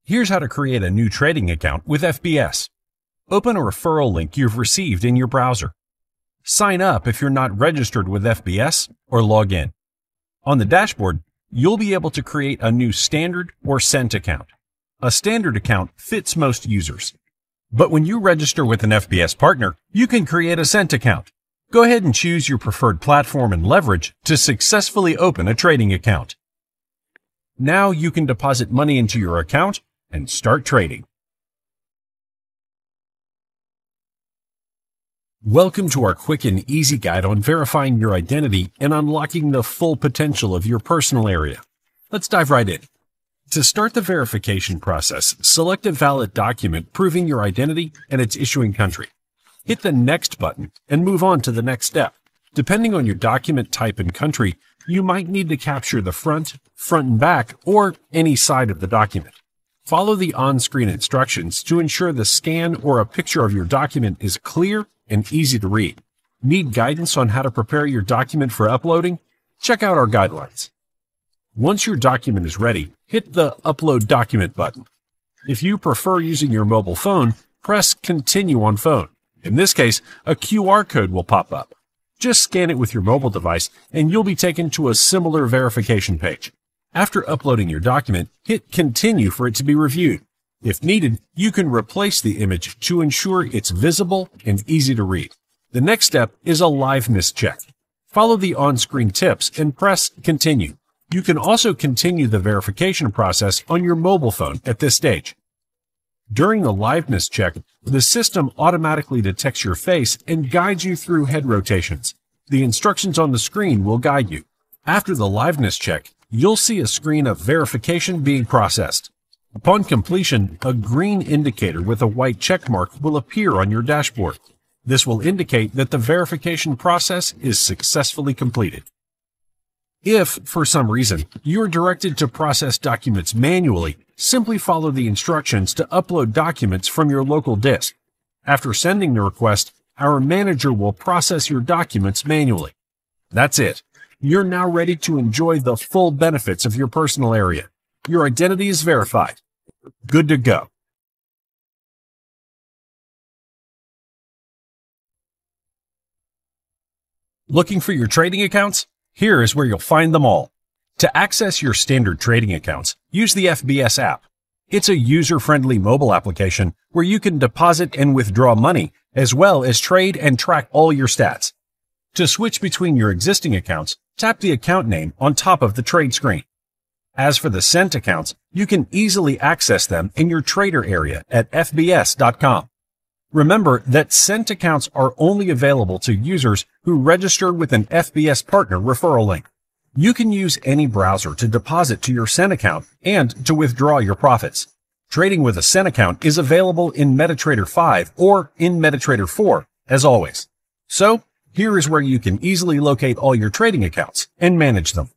Here's how to create a new trading account with FBS. Open a referral link you've received in your browser. Sign up if you're not registered with FBS or log in. On the dashboard, you'll be able to create a new standard or cent account. A standard account fits most users. But when you register with an FBS partner, you can create a cent account. Go ahead and choose your preferred platform and leverage to successfully open a trading account. Now you can deposit money into your account and start trading. Welcome to our quick and easy guide on verifying your identity and unlocking the full potential of your personal area. Let's dive right in. To start the verification process, select a valid document proving your identity and its issuing country. Hit the Next button and move on to the next step. Depending on your document type and country, you might need to capture the front and back, or any side of the document. Follow the on-screen instructions to ensure the scan or a picture of your document is clear and easy to read. Need guidance on how to prepare your document for uploading? Check out our guidelines. Once your document is ready, hit the Upload Document button. If you prefer using your mobile phone, press Continue on phone. In this case, a QR code will pop up. Just scan it with your mobile device and you'll be taken to a similar verification page. After uploading your document, hit Continue for it to be reviewed. If needed, you can replace the image to ensure it's visible and easy to read. The next step is a liveness check. Follow the on-screen tips and press Continue. You can also continue the verification process on your mobile phone at this stage. During the liveness check, the system automatically detects your face and guides you through head rotations. The instructions on the screen will guide you. After the liveness check, you'll see a screen of verification being processed. Upon completion, a green indicator with a white check mark will appear on your dashboard. This will indicate that the verification process is successfully completed. If, for some reason, you're directed to process documents manually, simply follow the instructions to upload documents from your local disk. After sending the request, our manager will process your documents manually. That's it. You're now ready to enjoy the full benefits of your personal area. Your identity is verified. Good to go. Looking for your trading accounts? Here is where you'll find them all. To access your standard trading accounts, use the FBS app. It's a user-friendly mobile application where you can deposit and withdraw money, as well as trade and track all your stats. To switch between your existing accounts, tap the account name on top of the trade screen. As for the cent accounts, you can easily access them in your trader area at fbs.com. Remember that cent accounts are only available to users who register with an FBS partner referral link. You can use any browser to deposit to your cent account and to withdraw your profits. Trading with a cent account is available in MetaTrader 5 or in MetaTrader 4, as always. So, here is where you can easily locate all your trading accounts and manage them.